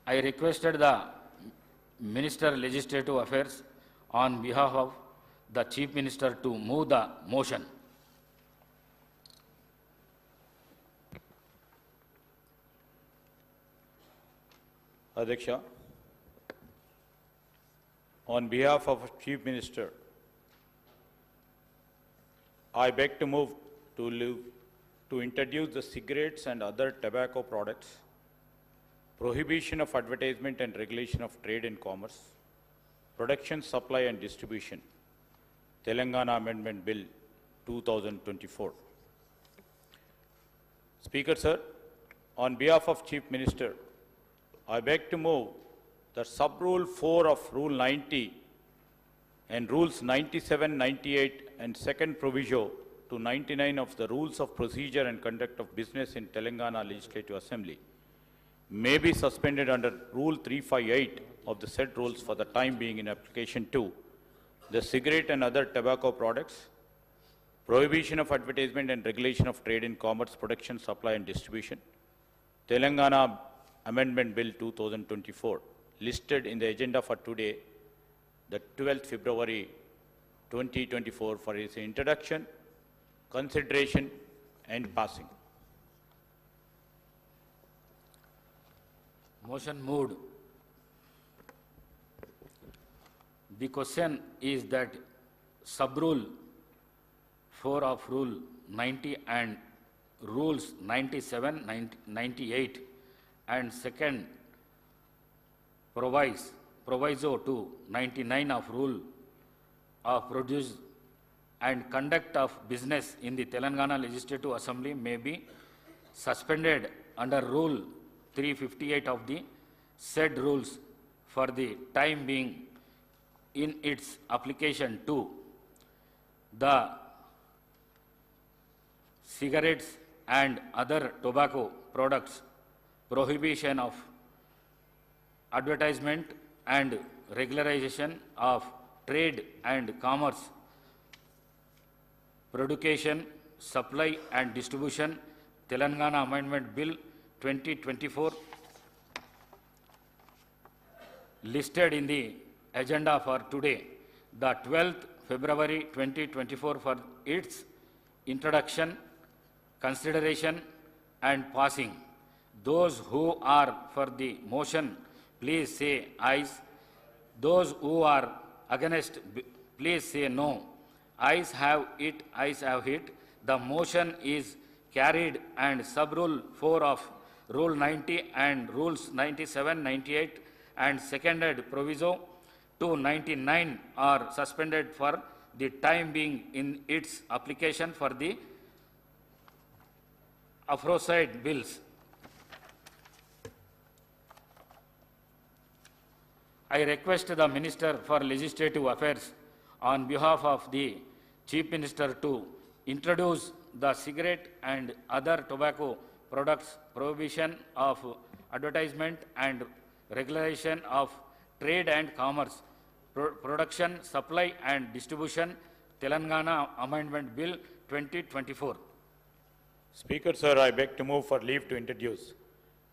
I requested the Minister Legislative Affairs on behalf of the Chief Minister to move the motion. Adhyaksha, on behalf of Chief Minister, I beg to move to introduce the cigarettes and other tobacco products, prohibition of advertisement and regulation of trade and commerce, production, supply and distribution, Telangana Amendment Bill 2024. Speaker, sir, on behalf of Chief Minister, I beg to move that Sub-Rule 4 of Rule 90 and Rules 97, 98 and second proviso to 99 of the Rules of Procedure and Conduct of Business in Telangana Legislative Assembly may be suspended under Rule 358 of the said rules for the time being in application to the cigarette and other tobacco products, prohibition of advertisement and regulation of trade in commerce, production, supply and distribution, Telangana Amendment Bill 2024, listed in the agenda for today, the 12th February 2024, for its introduction, consideration and passing. Motion moved. The question is that Sub-Rule 4 of Rule 90 and Rules 97, 98 and second proviso to 99 of Rule of Produce and Conduct of Business in the Telangana Legislative Assembly may be suspended under Rule 358 of the said rules for the time being in its application to the cigarettes and other tobacco products, prohibition of advertisement and regularization of trade and commerce, production, supply and distribution, Telangana Amendment Bill 2024, listed in the agenda for today, the 12th February 2024, for its introduction, consideration and passing. Those who are for the motion, please say ayes. Those who are against, please say no. Ayes have it, ayes have it. The motion is carried and Sub-Rule 4 of Rule 90 and Rules 97, 98 and seconded proviso to 99 are suspended for the time being in its application for the aforesaid bills. I request the Minister for Legislative Affairs on behalf of the Chief Minister to introduce the cigarette and other tobacco products, prohibition of advertisement and regulation of trade and commerce, production, supply and distribution, Telangana Amendment Bill 2024. Speaker, sir, I beg to move for leave to introduce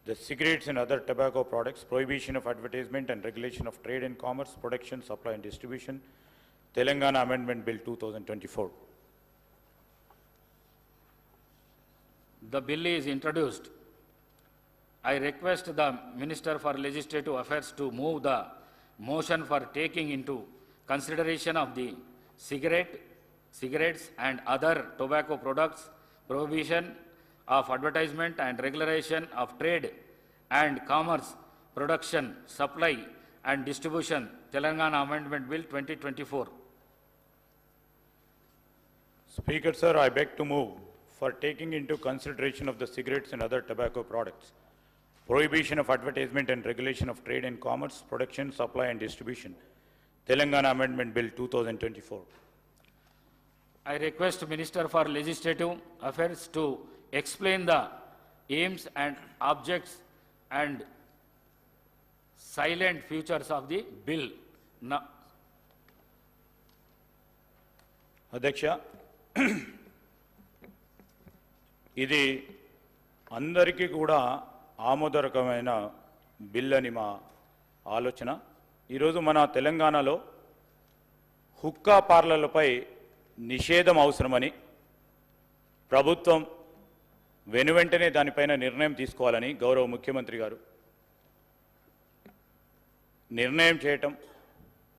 the cigarettes and other tobacco products, prohibition of advertisement and regulation of trade and commerce, production, supply and distribution, Telangana Amendment Bill 2024. The bill is introduced. I request the Minister for Legislative Affairs to move the motion for taking into consideration of the cigarettes and other tobacco products, prohibition of advertisement and regulation of trade and commerce, production, supply and distribution, Telangana Amendment Bill 2024. Speaker, sir, I beg to move for taking into consideration of the cigarettes and other tobacco products, prohibition of advertisement and regulation of trade and commerce, production, supply and distribution, Telangana Amendment Bill 2024. I request Minister for Legislative Affairs to explain the aims and objects and silent features of the bill. Now, Adhyaksha, ఇది అందరికీ కూడా ఆమోదకరమైన bill అని మా ఆలోచన. ఈరోజు మన తెలంగాణలో హుక్కా పార్లర్లపై నిషేధం అవసరమని ప్రభుత్వం వెనువెంటనే దానిపైన నిర్ణయం తీసుకోవాలని గౌరవ ముఖ్యమంత్రి గారు నిర్ణయం చేయటం